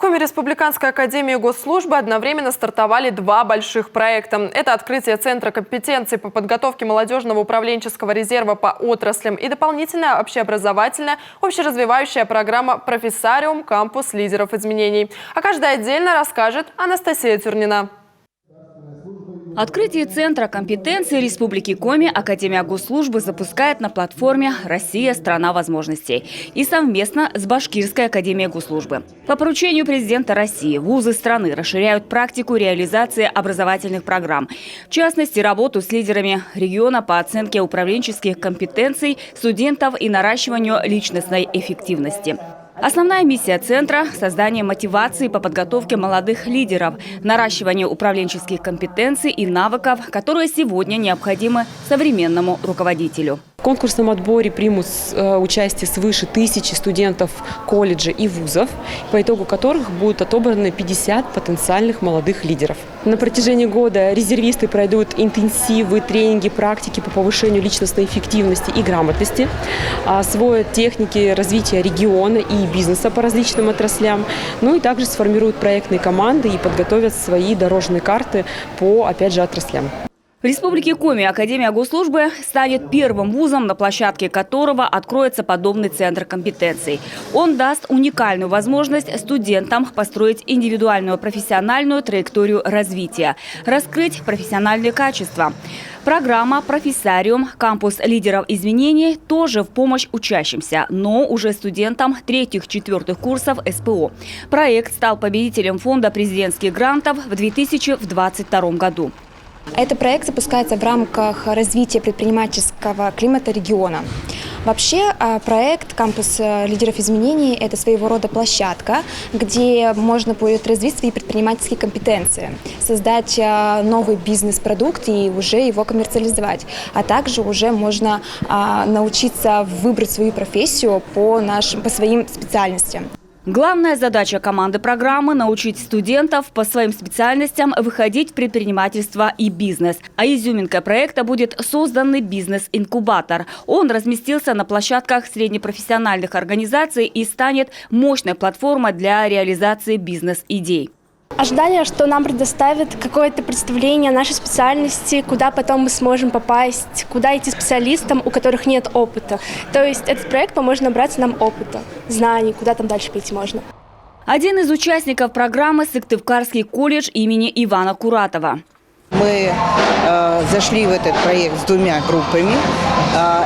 Коми Республиканской академии госслужбы одновременно стартовали два больших проекта. Это открытие Центра компетенций по подготовке молодежного управленческого резерва по отраслям и дополнительная общеобразовательная общеразвивающая программа «Профессариум. Кампус лидеров изменений». А каждая отдельно расскажет Анастасия Тюрнина. Открытие Центра компетенции Республики Коми Академия госслужбы запускает на платформе «Россия – страна возможностей» и совместно с Башкирской академией госслужбы. По поручению президента России вузы страны расширяют практику реализации образовательных программ. В частности, работу с лидерами региона по оценке управленческих компетенций студентов и наращиванию личностной эффективности. Основная миссия Центра – создание мотивации по подготовке молодых лидеров, наращивание управленческих компетенций и навыков, которые сегодня необходимы современному руководителю. В конкурсном отборе примут участие свыше 1000 студентов колледжей и вузов, по итогу которых будут отобраны 50 потенциальных молодых лидеров. На протяжении года резервисты пройдут интенсивы, тренинги, практики по повышению личностной эффективности и грамотности, освоят техники развития региона и бизнеса по различным отраслям, ну и также сформируют проектные команды и подготовят свои дорожные карты по, опять же, отраслям. В Республике Коми Академия госслужбы станет первым вузом, на площадке которого откроется подобный центр компетенций. Он даст уникальную возможность студентам построить индивидуальную профессиональную траекторию развития, раскрыть профессиональные качества. Программа «Профессариум. Кампус лидеров изменений» тоже в помощь учащимся, но уже студентам 3-4 курсов СПО. Проект стал победителем фонда президентских грантов в 2022 году. Этот проект запускается в рамках развития предпринимательского климата региона. Вообще проект «Кампус лидеров изменений» – это своего рода площадка, где можно будет развить свои предпринимательские компетенции, создать новый бизнес-продукт и уже его коммерциализовать. А также уже можно научиться выбрать свою профессию по своим специальностям. Главная задача команды программы – научить студентов по своим специальностям выходить в предпринимательство и бизнес. А изюминкой проекта будет созданный бизнес-инкубатор. Он разместился на площадках среднепрофессиональных организаций и станет мощной платформой для реализации бизнес-идей. Ожидание, что нам предоставят какое-то представление о нашей специальности, куда потом мы сможем попасть, куда идти специалистам, у которых нет опыта. То есть этот проект поможет набраться нам опыта, знаний, куда там дальше пойти можно. Один из участников программы – Сыктывкарский колледж имени Ивана Куратова. Мы зашли в этот проект с двумя группами.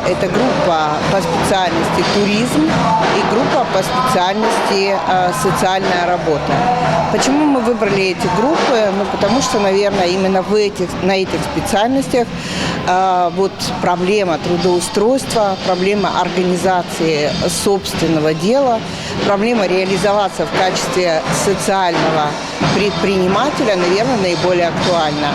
Это группа по специальности туризм и группа по специальности социальная работа. Почему мы выбрали эти группы? Ну, потому что, наверное, именно на этих специальностях вот проблема трудоустройства, проблема организации собственного дела, проблема реализоваться в качестве социального предпринимателя, наверное, наиболее актуальна.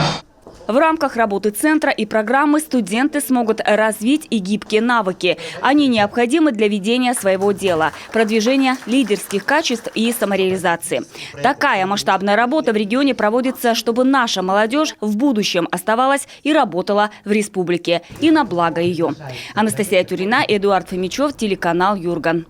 В рамках работы центра и программы студенты смогут развить и гибкие навыки. Они необходимы для ведения своего дела, продвижения лидерских качеств и самореализации. Такая масштабная работа в регионе проводится, чтобы наша молодежь в будущем оставалась и работала в республике. И на благо ее. Анастасия Тюрнина, Эдуард Фомичев, телеканал Юрган.